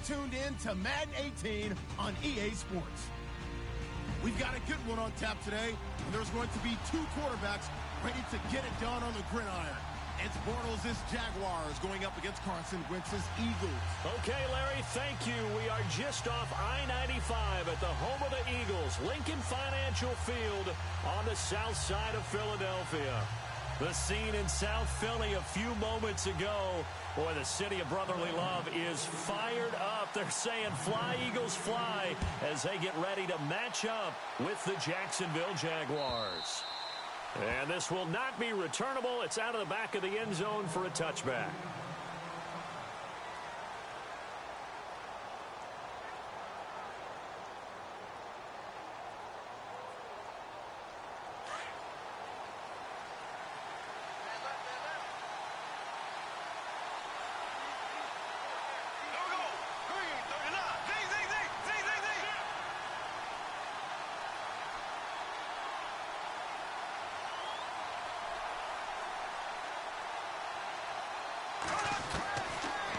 tuned in to Madden 18 on EA Sports. We've got a good one on tap today, and there's going to be two quarterbacks ready to get it done on the gridiron. It's Bortles' Jaguars going up against Carson Wentz's Eagles. Okay, Larry, thank you. We are just off I-95 at the home of the Eagles, Lincoln Financial Field on the south side of Philadelphia. The scene in South Philly a few moments ago. Boy, the city of brotherly love is fired up. They're saying, fly, Eagles, fly, as they get ready to match up with the Jacksonville Jaguars. And this will not be returnable. It's out of the back of the end zone for a touchback.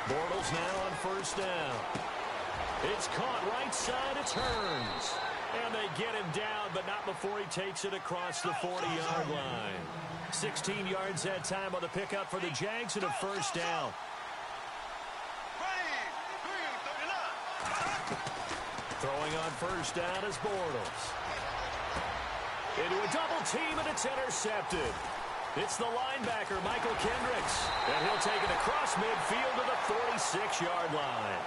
Bortles now on first down. It's caught right side. It turns. And they get him down, but not before he takes it across the 40-yard line. 16 yards that time on the pickup for the Jags and a first down. Throwing on first down is Bortles. Into a double team, and it's intercepted. It's the linebacker, Michael Kendricks, and he'll take it across midfield to the 46-yard line.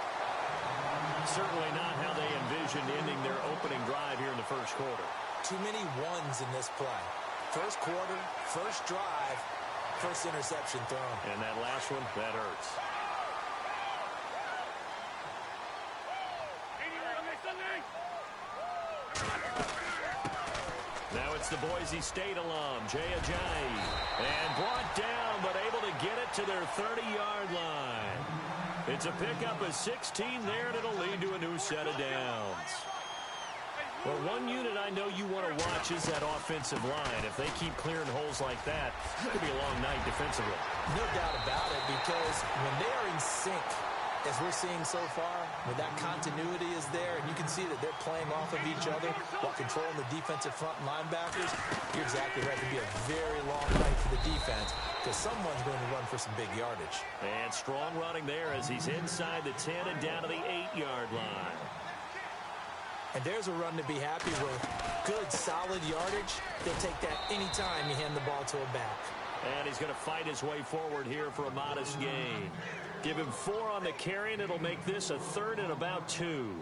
Certainly not how they envisioned ending their opening drive here in the first quarter. Too many ones in this play. First quarter, first drive, first interception thrown. And that last one, that hurts. Now it's the Boise State alum, Jay Ajayi. And brought down, but able to get it to their 30-yard line. It's a pickup of 16 there, and it'll lead to a new set of downs. Well, one unit I know you want to watch is that offensive line. If they keep clearing holes like that, it could be a long night defensively. No doubt about it, because when they are in sync, as we're seeing so far, when that continuity is there, and you can see that they're playing off of each other while controlling the defensive front linebackers, you're exactly right. It could be a very long night for the defense because someone's going to run for some big yardage. And strong running there as he's inside the 10 and down to the 8-yard line. And there's a run to be happy with. Good, solid yardage. They'll take that anytime you hand the ball to a back. And he's going to fight his way forward here for a modest gain. Give him 4 on the carry, and it'll make this a 3rd and about 2.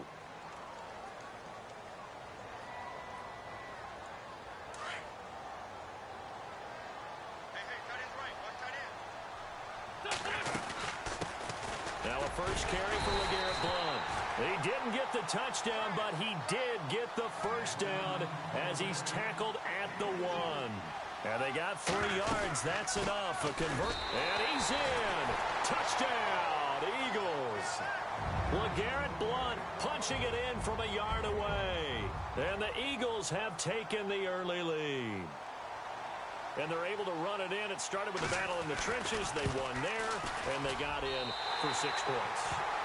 Now a first carry for LeGarrette Blount. He didn't get the touchdown, but he did get the first down as he's tackled at the 1. And they got 3 yards. That's enough. A convert. And he's in. Touchdown, Eagles. LeGarrette Blount punching it in from a yard away. And the Eagles have taken the early lead. And they're able to run it in. It started with a battle in the trenches. They won there, and they got in for 6 points.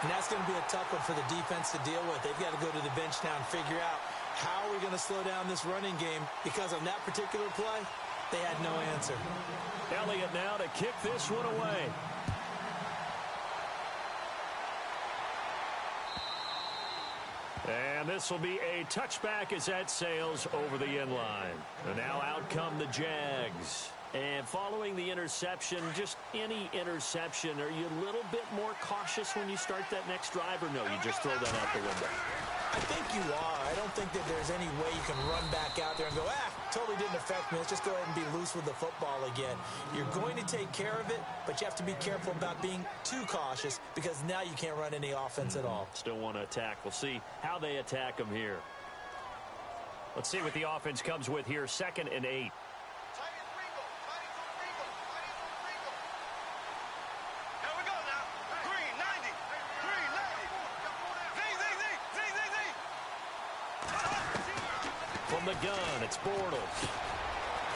And that's going to be a tough one for the defense to deal with. They've got to go to the bench now and figure out how are we going to slow down this running game, because on that particular play, they had no answer. Elliott now to kick this one away. And this will be a touchback as that sails over the end line. And now out come the Jags. And following the interception, just any interception, are you a little bit more cautious when you start that next drive, or no, you just throw that out the window? I think you are. I don't think that there's any way you can run back out there and go, totally didn't affect me. Let's just go ahead and be loose with the football again. You're going to take care of it, but you have to be careful about being too cautious, because now you can't run any offense at all. Still want to attack. We'll see how they attack them here. Let's see what the offense comes with here. 2nd and 8. From the gun, it's Bortles.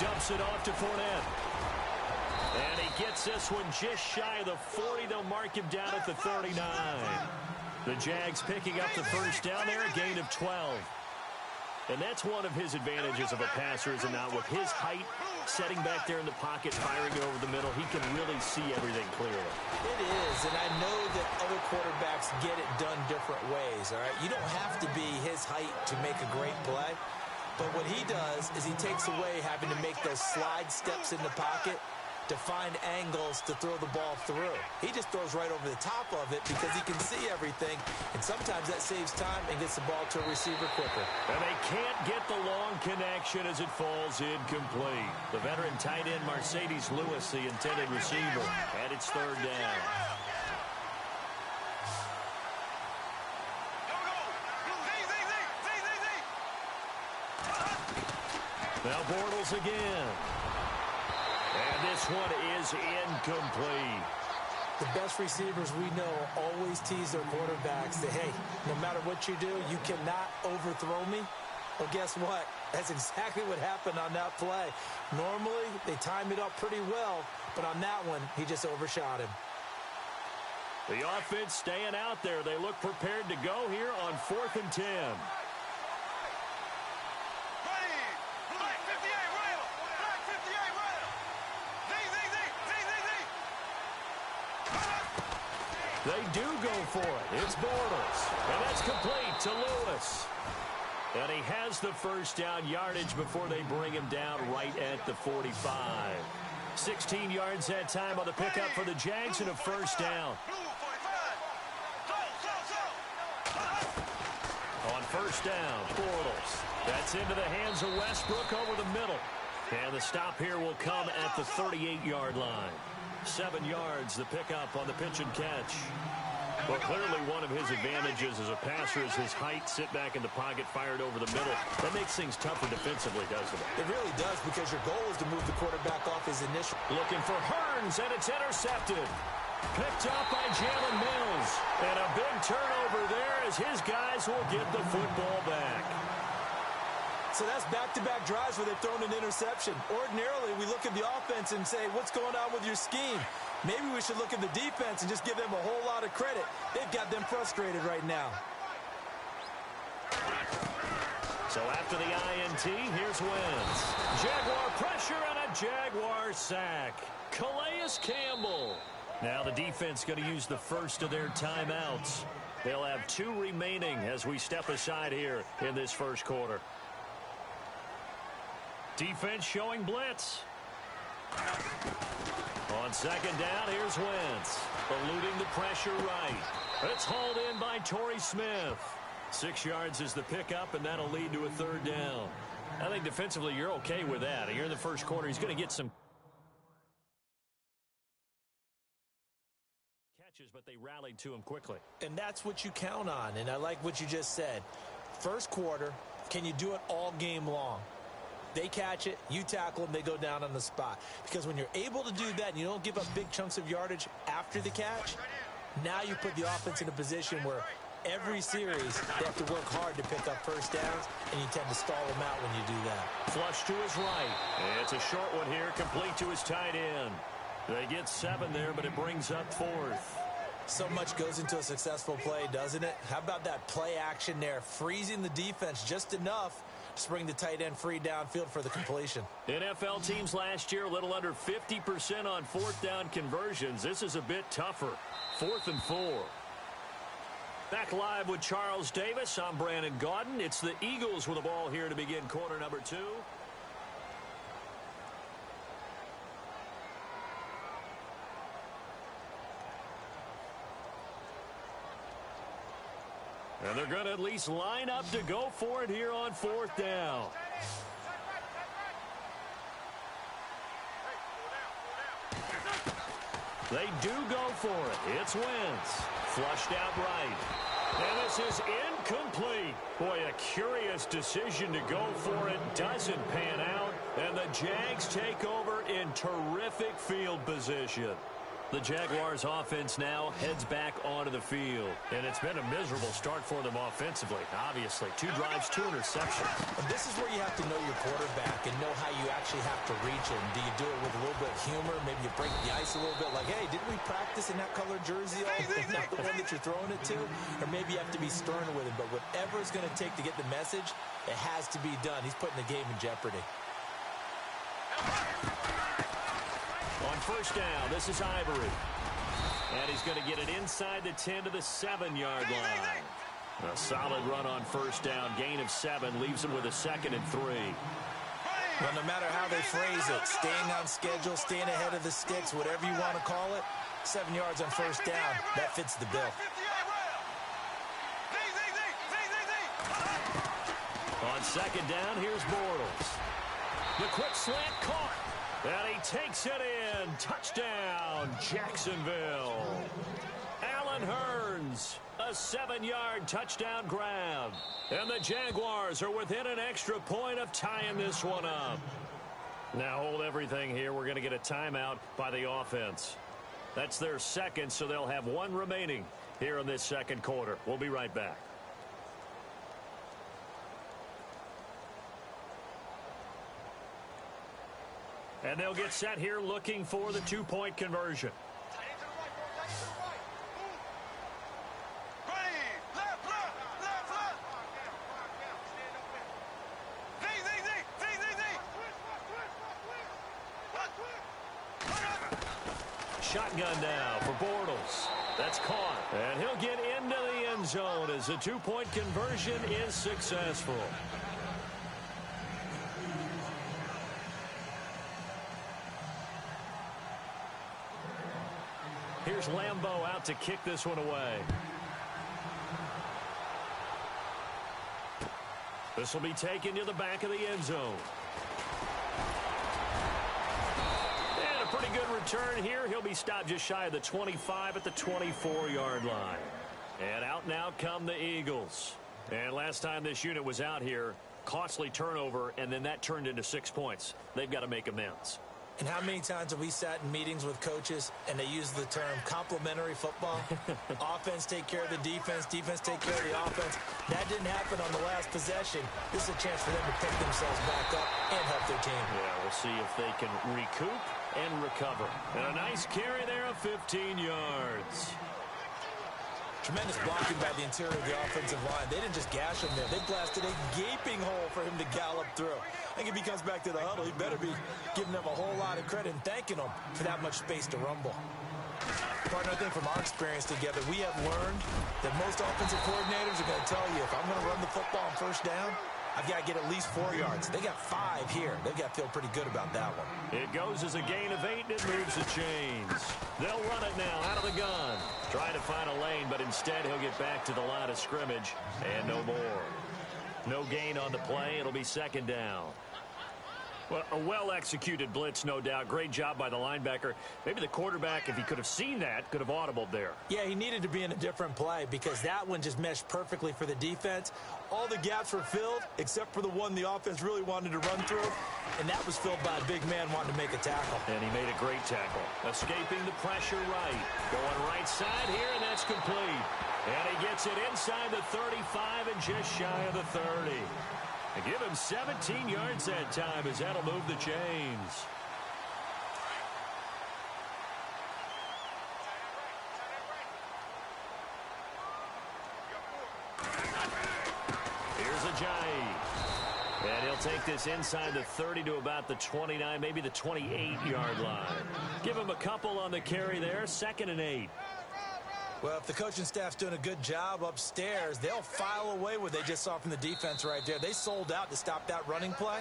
Dumps it off to Fournette. And he gets this one just shy of the 40. They'll mark him down at the 39. The Jags picking up the first down there, a gain of 12. And that's one of his advantages of a passer, is it not? With his height, setting back there in the pocket, firing it over the middle, he can really see everything clearly. It is, and I know that other quarterbacks get it done different ways, all right? You don't have to be his height to make a great play. But what he does is he takes away having to make those slide steps in the pocket to find angles to throw the ball through. He just throws right over the top of it because he can see everything, and sometimes that saves time and gets the ball to a receiver quicker. And they can't get the long connection as it falls incomplete. The veteran tight end Mercedes Lewis, the intended receiver, and it's third down. Now Bortles again. And this one is incomplete. The best receivers we know always tease their quarterbacks that, hey, no matter what you do, you cannot overthrow me. Well, guess what? That's exactly what happened on that play. Normally, they time it up pretty well, but on that one, he just overshot him. The offense staying out there. They look prepared to go here on 4th and 10. They do go for it. It's Bortles. And that's complete to Lewis. And he has the first down yardage before they bring him down right at the 45. 16 yards that time on the pickup for the Jags and a first down. On first down, Bortles. That's into the hands of Westbrook over the middle. And the stop here will come at the 38-yard line. 7 yards, the pickup on the pitch and catch. Well, clearly one of his advantages as a passer is his height, sit back in the pocket, fired over the middle. That makes things tougher defensively, doesn't it? It really does, because your goal is to move the quarterback off his initial. Looking for Hearns, and it's intercepted. Picked up by Jalen Mills. And a big turnover there as his guys will get the football back. So that's back-to-back drives where they've thrown an interception. Ordinarily, we look at the offense and say, what's going on with your scheme? Maybe we should look at the defense and just give them a whole lot of credit. They've got them frustrated right now. So after the INT, here's Wentz. Jaguar pressure and a Jaguar sack. Calais Campbell. Now the defense going to use the first of their timeouts. They'll have 2 remaining as we step aside here in this first quarter. Defense showing blitz. On second down, here's Wentz. Eluding the pressure right. It's hauled in by Torrey Smith. 6 yards is the pickup, and that'll lead to a third down. I think defensively you're okay with that. Here in the first quarter, he's going to get some catches, but they rallied to him quickly. And that's what you count on, and I like what you just said. First quarter, can you do it all game long? They catch it, you tackle them, they go down on the spot. Because when you're able to do that and you don't give up big chunks of yardage after the catch, now you put the offense in a position where every series they have to work hard to pick up first downs, and you tend to stall them out when you do that. Flush to his right. It's a short one here, complete to his tight end. They get 7 there, but it brings up 4th. So much goes into a successful play, doesn't it? How about that play action there, freezing the defense just enough to bring the tight end free downfield for the completion. NFL teams last year a little under 50% on 4th down conversions. This is a bit tougher. 4th and 4. Back live with Charles Davis. I'm Brandon Gaudin. It's the Eagles with the ball here to begin quarter number 2. And they're going to at least line up to go for it here on 4th down. They do go for it. It's Wentz. Flushed out right. And this is incomplete. Boy, a curious decision to go for it. Doesn't pan out. And the Jags take over in terrific field position. The Jaguars offense now heads back onto the field. And it's been a miserable start for them offensively, obviously. 2 drives, 2 interceptions. And this is where you have to know your quarterback and know how you actually have to reach him. Do you do it with a little bit of humor? Maybe you break the ice a little bit like, hey, didn't we practice in that colored jersey? Not the one that you're throwing it to? Or maybe you have to be stern with him. But whatever it's going to take to get the message, it has to be done. He's putting the game in jeopardy. On first down, this is Ivory. And he's going to get it inside the 10 to the 7-yard line. A solid run on first down. Gain of 7 leaves him with a 2nd and 3. Well, no matter how they phrase it, staying on schedule, staying ahead of the sticks, whatever you want to call it, 7 yards on first down, that fits the bill. On second down, here's Bortles. The quick slant caught. And he takes it in. Touchdown, Jacksonville. Allen Hurns, a 7-yard touchdown grab. And the Jaguars are within an extra point of tying this one up. Now hold everything here. We're going to get a timeout by the offense. That's their 2nd, so they'll have 1 remaining here in this 2nd quarter. We'll be right back. And they'll get set here looking for the 2-point conversion. Shotgun now for Bortles. That's caught. And he'll get into the end zone as the 2-point conversion is successful. Here's Lambeau out to kick this one away. This will be taken to the back of the end zone. And a pretty good return here. He'll be stopped just shy of the 25 at the 24-yard line. And out now come the Eagles. And last time this unit was out here, costly turnover, and then that turned into 6 points. They've got to make amends. And how many times have we sat in meetings with coaches and they use the term complementary football? Offense take care of the defense, defense take care of the offense. That didn't happen on the last possession. This is a chance for them to pick themselves back up and help their team. Yeah, we'll see if they can recoup and recover. And a nice carry there of 15 yards. Tremendous blocking by the interior of the offensive line. They didn't just gash him there. They blasted a gaping hole for him to gallop through. I think if he comes back to the huddle, he better be giving them a whole lot of credit and thanking them for that much space to rumble. Partner, I think from our experience together, we have learned that most offensive coordinators are going to tell you, if I'm going to run the football on first down, I've got to get at least 4 yards. They got 5 here. They've got to feel pretty good about that one. It goes as a gain of 8, and it moves the chains. They'll run it now out of the gun. Trying to find a lane, but instead he'll get back to the line of scrimmage, and no more. No gain on the play. It'll be second down. Well, a well-executed blitz, no doubt. Great job by the linebacker. Maybe the quarterback, if he could have seen that, could have audibled there. Yeah, he needed to be in a different play because that one just meshed perfectly for the defense. All the gaps were filled except for the one the offense really wanted to run through, and that was filled by a big man wanting to make a tackle. And he made a great tackle. Escaping the pressure right. Going right side here, and that's complete. And he gets it inside the 35 and just shy of the 30. And give him 17 yards that time as that'll move the chains. Here's Ajayi. And he'll take this inside the 30 to about the 29, maybe the 28-yard line. Give him a couple on the carry there, 2nd and 8. Well, if the coaching staff's doing a good job upstairs, they'll file away what they just saw from the defense right there. They sold out to stop that running play.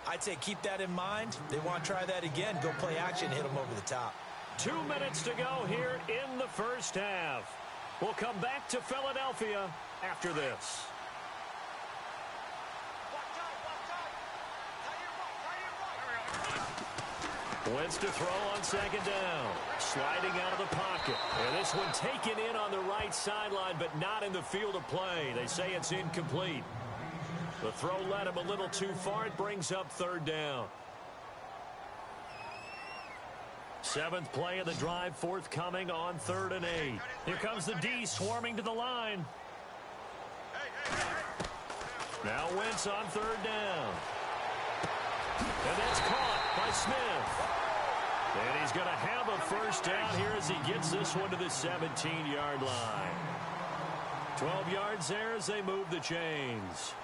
I'd say keep that in mind. They want to try that again. Go play action, hit them over the top. 2 minutes to go here in the first half. We'll come back to Philadelphia after this. Wentz to throw on second down. Sliding out of the pocket. And this one taken in on the right sideline, but not in the field of play. They say it's incomplete. The throw led him a little too far. It brings up third down. Seventh play of the drive forthcoming on 3rd and 8. Here comes the D swarming to the line. Now Wentz on 3rd down. And that's caught by Smith. And he's going to have a first down here as he gets this one to the 17-yard line. 12 yards there as they move the chains.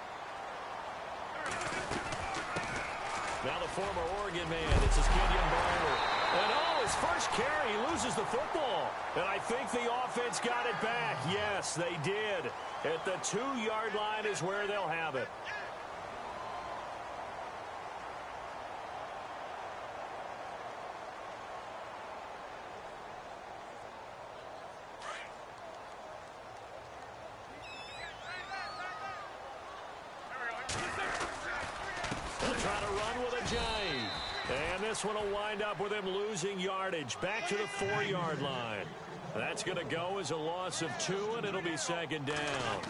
Now the former Oregon man, it's his Kenyon Barber. And oh, his first carry, he loses the football. And I think the offense got it back. Yes, they did. At the 2-yard line is where they'll have it. Trying to run with a jive. And this one will wind up with him losing yardage. Back to the 4-yard line. That's going to go as a loss of 2, and it'll be 2nd down.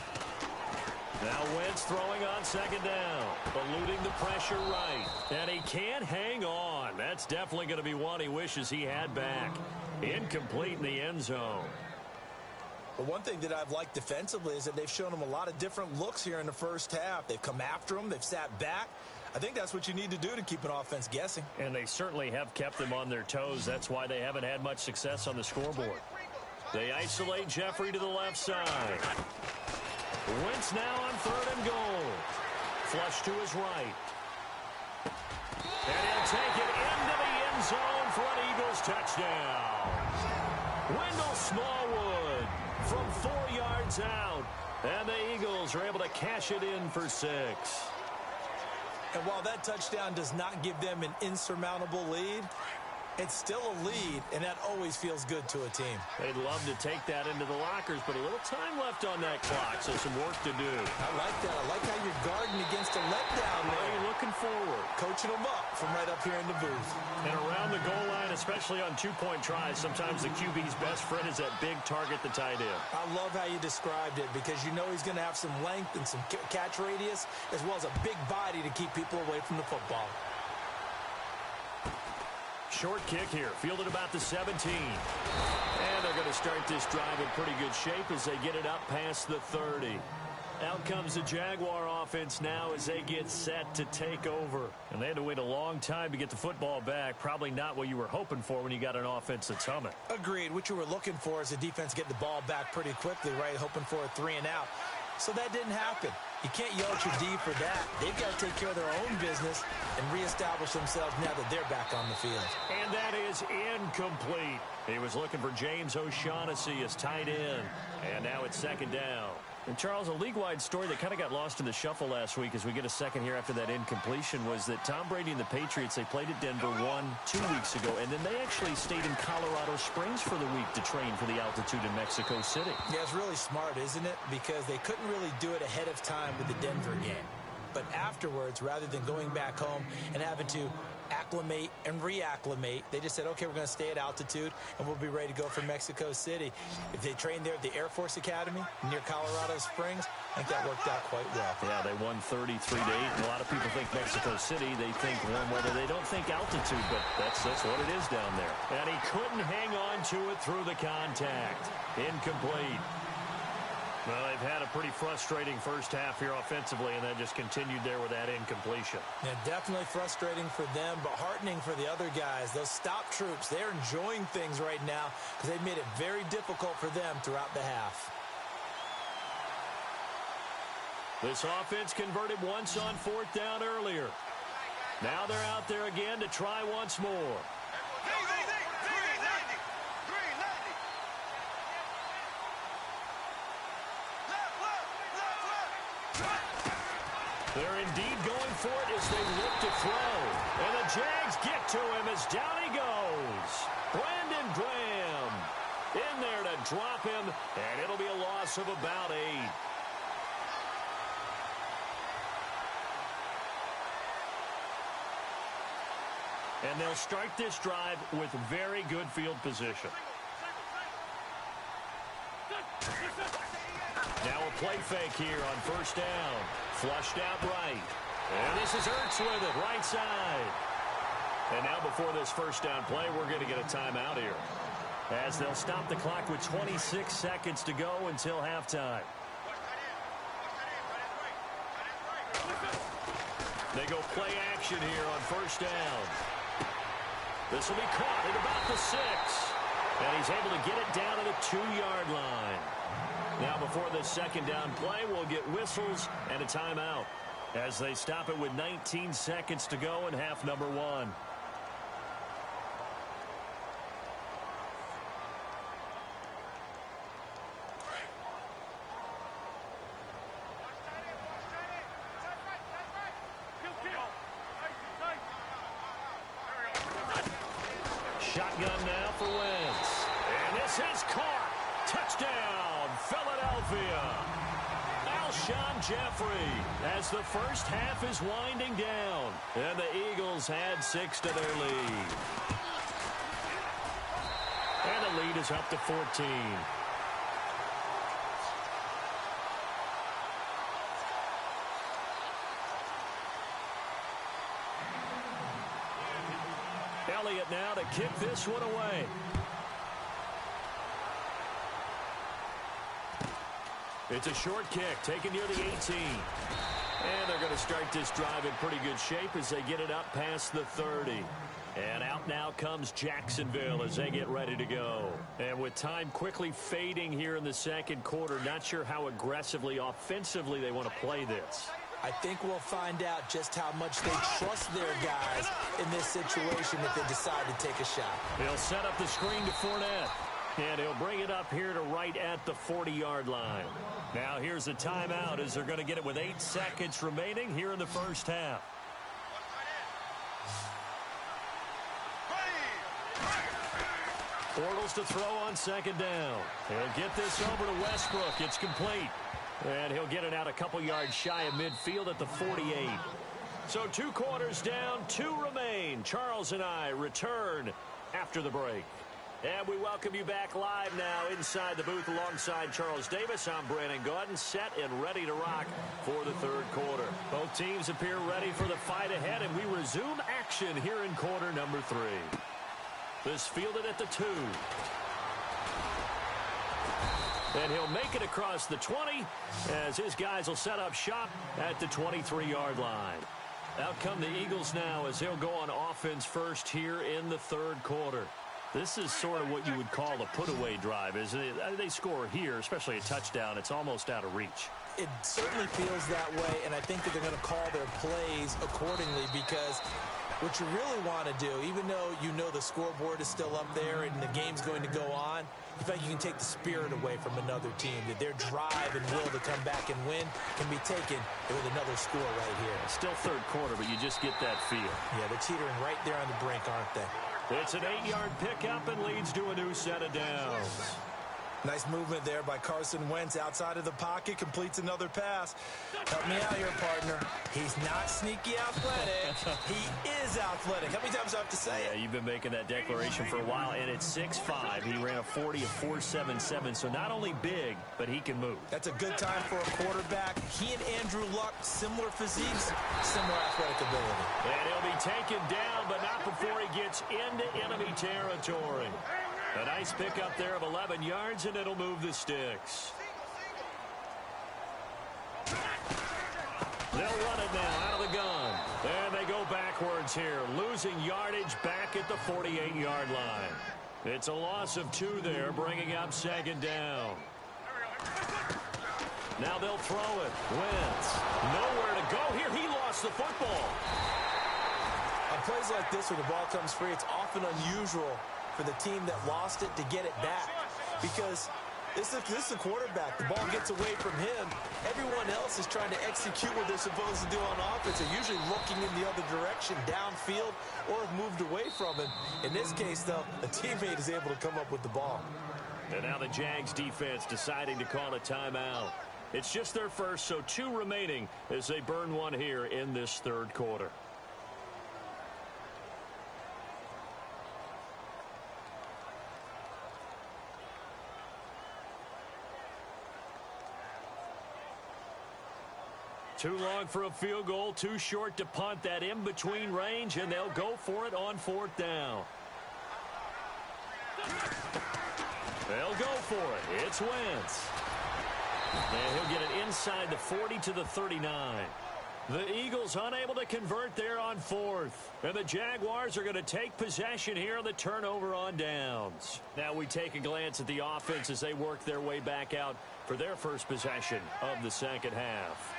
Now Wentz throwing on 2nd down. Eluding the pressure right. And he can't hang on. That's definitely going to be one he wishes he had back. Incomplete in the end zone. But one thing that I've liked defensively is that they've shown him a lot of different looks here in the first half. They've come after him. They've sat back. I think that's what you need to do to keep an offense guessing. And they certainly have kept them on their toes. That's why they haven't had much success on the scoreboard. They isolate Jeffrey to the left side. Wentz now on 3rd and goal. Flush to his right. And he'll take it into the end zone for an Eagles touchdown. Wendell Smallwood from 4 yards out. And the Eagles are able to cash it in for 6. And while that touchdown does not give them an insurmountable lead, it's still a lead, and that always feels good to a team. They'd love to take that into the lockers, but a little time left on that clock, so some work to do. I like that. I like how you're guarding against a letdown there. You're looking forward. Coaching them up from right up here in the booth. And around the goal line, especially on 2-point tries, sometimes the QB's best friend is that big target, the tight end. I love how you described it because you know he's going to have some length and some catch radius as well as a big body to keep people away from the football. Short kick here, fielded about the 17. And they're going to start this drive in pretty good shape as they get it up past the 30. Out comes the Jaguar offense now as they get set to take over. And they had to wait a long time to get the football back. Probably not what you were hoping for when you got an offense that's humming. Agreed. What you were looking for is the defense get the ball back pretty quickly, right? Hoping for a 3 and out. So that didn't happen. You can't yell at your D for that. They've got to take care of their own business and reestablish themselves now that they're back on the field. And that is incomplete. He was looking for James O'Shaughnessy as tight end. And now it's 2nd down. And, Charles, a league-wide story that kind of got lost in the shuffle last week as we get a second here after that incompletion was that Tom Brady and the Patriots, they played at Denver 2 weeks ago, and then they actually stayed in Colorado Springs for the week to train for the altitude in Mexico City. Yeah, it's really smart, isn't it? Because they couldn't really do it ahead of time with the Denver game. But afterwards, rather than going back home and having to acclimate and reacclimate, they just said, okay, we're going to stay at altitude and we'll be ready to go for Mexico City. If they trained there at the Air Force Academy near Colorado Springs, I think that worked out quite well. Yeah, they won 33-8. And a lot of people think Mexico City, they think warm weather. They don't think altitude, but that's what it is down there. And he couldn't hang on to it through the contact. Incomplete. Well, they've had a pretty frustrating first half here offensively, and that just continued there with that incompletion. Yeah, definitely frustrating for them, but heartening for the other guys. Those stop troops, they're enjoying things right now because they've made it very difficult for them throughout the half. This offense converted once on 4th down earlier. Now they're out there again to try once more. They're indeed going for it as they look to throw. And the Jags get to him as down he goes. Brandon Graham in there to drop him, and it'll be a loss of about 8. And they'll start this drive with very good field position. Now a play fake here on 1st down. Flushed out right. And this is Ertz with it, right side. And now before this first down play, we're going to get a timeout here, as they'll stop the clock with 26 seconds to go until halftime. They go play action here on first down. This will be caught at about the 6. And he's able to get it down to the 2-yard line. Now before this second down play, we'll get whistles and a timeout, as they stop it with 19 seconds to go in half number 1. Shotgun now for Wentz. And this is caught. Touchdown, Philadelphia. Alshon Jeffrey, as the first half is winding down. And the Eagles add 6 to their lead. And the lead is up to 14. Elliott now to kick this one away. It's a short kick taken near the 18. And they're going to start this drive in pretty good shape as they get it up past the 30. And out now comes Jacksonville as they get ready to go. And with time quickly fading here in the second quarter, not sure how aggressively, offensively they want to play this. I think we'll find out just how much they trust their guys in this situation if they decide to take a shot. He'll set up the screen to Fournette. And he'll bring it up here to right at the 40-yard line. Now here's a timeout as they're going to get it with 8 seconds remaining here in the first half. Bortles to throw on second down. He'll get this over to Westbrook. It's complete. And he'll get it out a couple yards shy of midfield at the 48. So 2 quarters down, 2 remain. Charles and I return after the break. And we welcome you back live now inside the booth alongside Charles Davis. I'm Brandon Gaudin, set and ready to rock for the third quarter. Both teams appear ready for the fight ahead, and we resume action here in quarter number 3. This fielded at the 2. And he'll make it across the 20 as his guys will set up shop at the 23-yard line. Out come the Eagles now as they'll go on offense first here in the third quarter. This is sort of what you would call a put-away drive, isn't it? They score here, especially a touchdown. It's almost out of reach. It certainly feels that way, and I think that they're going to call their plays accordingly, because what you really want to do, even though you know the scoreboard is still up there and the game's going to go on, you feel like you can take the spirit away from another team, that their drive and will to come back and win can be taken with another score right here. Still third quarter, but you just get that feel. Yeah, they're teetering right there on the brink, aren't they? It's an 8-yard pickup and leads to a new set of downs. Nice movement there by Carson Wentz outside of the pocket, completes another pass. Help me out here, partner. He's not sneaky athletic. He is athletic. How many times do I have to say it? Yeah, you've been making that declaration for a while, and at 6'5", he ran a 40 of 4.77, so not only big, but he can move. That's a good time for a quarterback. He and Andrew Luck, similar physiques, similar athletic ability. And he'll be taken down, but not before he gets into enemy territory. A nice pickup there of 11 yards, and it'll move the sticks. They'll run it now out of the gun. And they go backwards here, losing yardage back at the 48-yard line. It's a loss of 2 there, bringing up second down. Now they'll throw it. Wentz, nowhere to go here. He lost the football. On plays like this where the ball comes free, it's often unusual for the team that lost it to get it back, because this is the quarterback. The ball gets away from him. Everyone else is trying to execute what they're supposed to do on offense. They're usually looking in the other direction, downfield, or have moved away from him. In this case, though, a teammate is able to come up with the ball. And now the Jags defense deciding to call a timeout. It's just their first, so 2 remaining as they burn one here in this third quarter. Too long for a field goal, too short to punt. That in-between range, and they'll go for it on 4th down. They'll go for it. It's Wentz. And he'll get it inside the 40 to the 39. The Eagles unable to convert there on 4th. And the Jaguars are going to take possession here on the turnover on downs. Now we take a glance at the offense as they work their way back out for their first possession of the second half.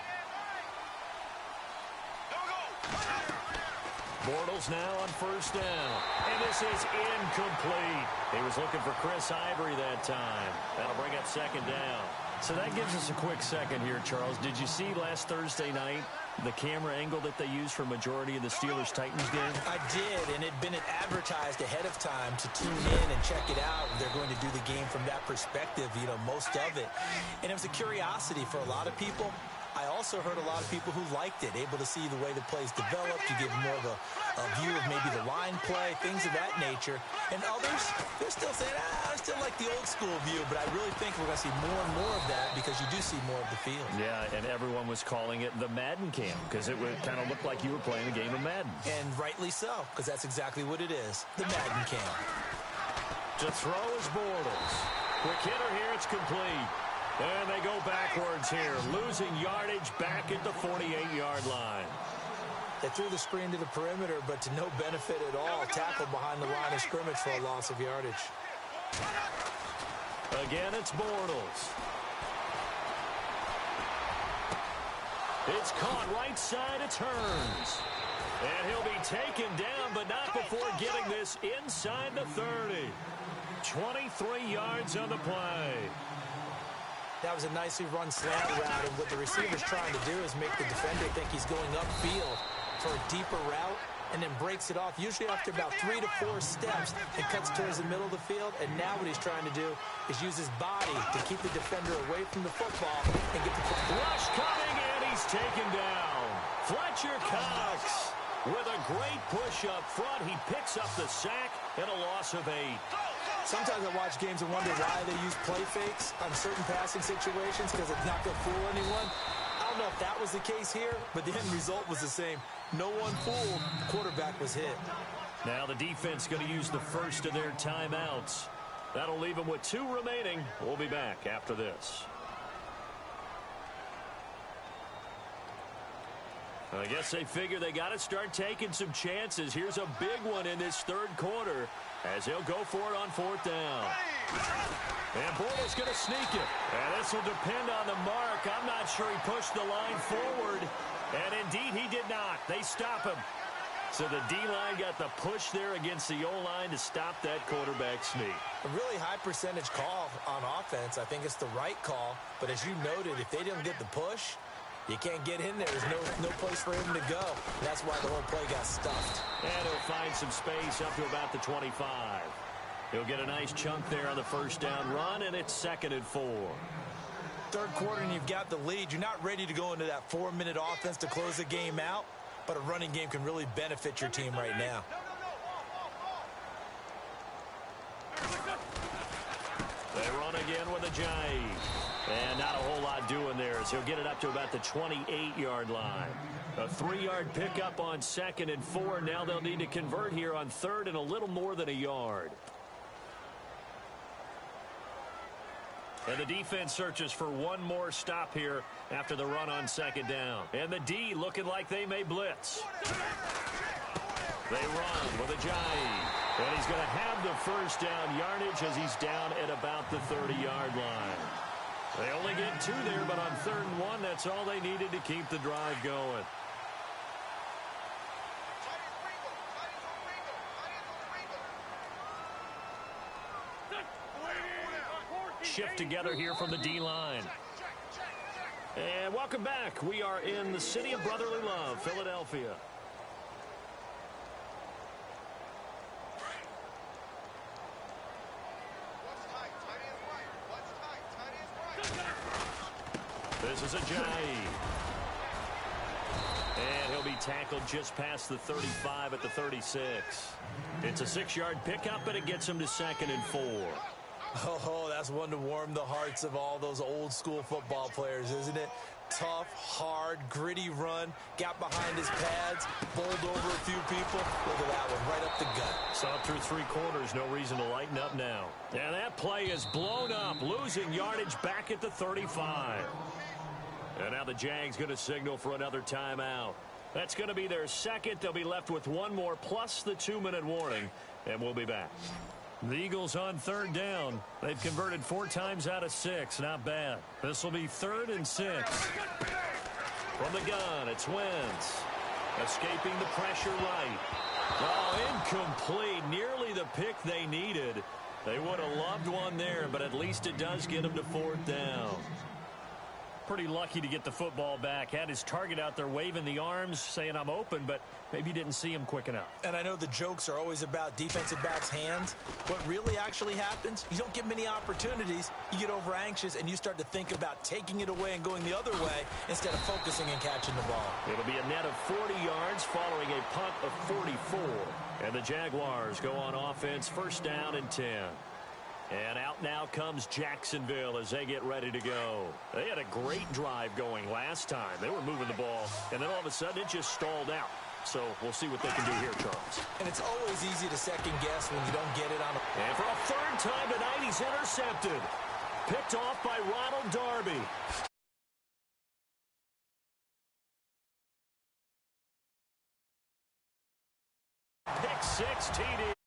Bortles now on 1st down. And this is incomplete. He was looking for Chris Ivory that time. That'll bring up 2nd down. So that gives us a quick second here, Charles. Did you see last Thursday night the camera angle that they used for majority of the Steelers-Titans game? I did, and it had been advertised ahead of time to tune in and check it out. They're going to do the game from that perspective, you know, most of it. And it was a curiosity for a lot of people. I also heard a lot of people who liked it, able to see the way the plays developed. You give more of a view of maybe the line play, things of that nature. And others, they're still saying, I still like the old school view, but I really think we're going to see more and more of that because you do see more of the field. Yeah, and everyone was calling it the Madden Cam because it would kind of look like you were playing a game of Madden. And rightly so, because that's exactly what it is, the Madden Cam. To throw is Bortles. Quick hitter here, it's complete. And they go backwards here, losing yardage back at the 48-yard line. They threw the screen to the perimeter, but to no benefit at all. Tackled behind the line of scrimmage for a loss of yardage. Again, it's Bortles. It's caught right side, it turns. And he'll be taken down, but not before getting this inside the 30. 23 yards on the play. That was a nicely run slant route, and what the receiver's trying to do is make the defender think he's going upfield for a deeper route, and then breaks it off, usually after about 3 to 4 steps, and cuts towards the middle of the field. And now what he's trying to do is use his body to keep the defender away from the football and get the football. Rush coming, and he's taken down. Fletcher Cox with a great push up front. He picks up the sack and a loss of 8. Sometimes I watch games and wonder why they use play fakes on certain passing situations, because it's not going to fool anyone. I don't know if that was the case here, but the end result was the same. No one fooled. The quarterback was hit. Now the defense going to use the first of their timeouts. That'll leave them with 2 remaining. We'll be back after this. I guess they figure they got to start taking some chances. Here's a big one in this 3rd quarter as he'll go for it on 4th down. And Bortles going to sneak it. And this will depend on the mark. I'm not sure he pushed the line forward. And indeed he did not. They stop him. So the D-line got the push there against the O-line to stop that quarterback sneak. A really high percentage call on offense. I think it's the right call. But as you noted, if they didn't get the push, you can't get in there. There's no place for him to go. That's why the whole play got stuffed. And he'll find some space up to about the 25. He'll get a nice chunk there on the 1st down run, and it's 2nd and 4. 3rd quarter, and you've got the lead. You're not ready to go into that 4-minute offense to close the game out, but a running game can really benefit your team right now. They run again with a jive. And not a whole lot doing there as he'll get it up to about the 28-yard line. A 3-yard pickup on 2nd and 4. Now they'll need to convert here on 3rd and a little more than a yard. And the defense searches for one more stop here after the run on 2nd down. And the D looking like they may blitz. They run with a jive. And he's going to have the 1st down yardage as he's down at about the 30-yard line. They only get 2 there, but on 3rd and 1, that's all they needed to keep the drive going. Shift together here from the D-line. And welcome back. We are in the city of brotherly love, Philadelphia. This is a jive. And he'll be tackled just past the 35 at the 36. It's a 6-yard pickup, and it gets him to 2nd and 4. Oh, that's one to warm the hearts of all those old-school football players, isn't it? Tough, hard, gritty run, got behind his pads, bowled over a few people. Look at that one, right up the gut. Saw it through 3 quarters, no reason to lighten up now. And that play is blown up, losing yardage back at the 35. And now the Jags going to signal for another timeout. That's going to be their second. They'll be left with one more plus the 2-minute warning, and we'll be back. The Eagles on 3rd down. They've converted 4 times out of 6. Not bad. This will be 3rd and 6. From the gun, it's Wentz. Escaping the pressure right. Oh, incomplete. Nearly the pick they needed. They would have loved one there, but at least it does get them to 4th down. Pretty lucky to get the football back. Had his target out there waving the arms, saying I'm open, but maybe didn't see him quick enough. And I know the jokes are always about defensive backs' hands. What really actually happens, you don't get many opportunities. You get over anxious, and you start to think about taking it away and going the other way instead of focusing and catching the ball. It'll be a net of 40 yards following a punt of 44. And the Jaguars go on offense, 1st down and 10. And out now comes Jacksonville as they get ready to go. They had a great drive going last time. They were moving the ball, and then all of a sudden it just stalled out. So we'll see what they can do here, Charles. And it's always easy to second guess when you don't get it on a... And for a 3rd time tonight, he's intercepted. Picked off by Ronald Darby. Pick 6 TD.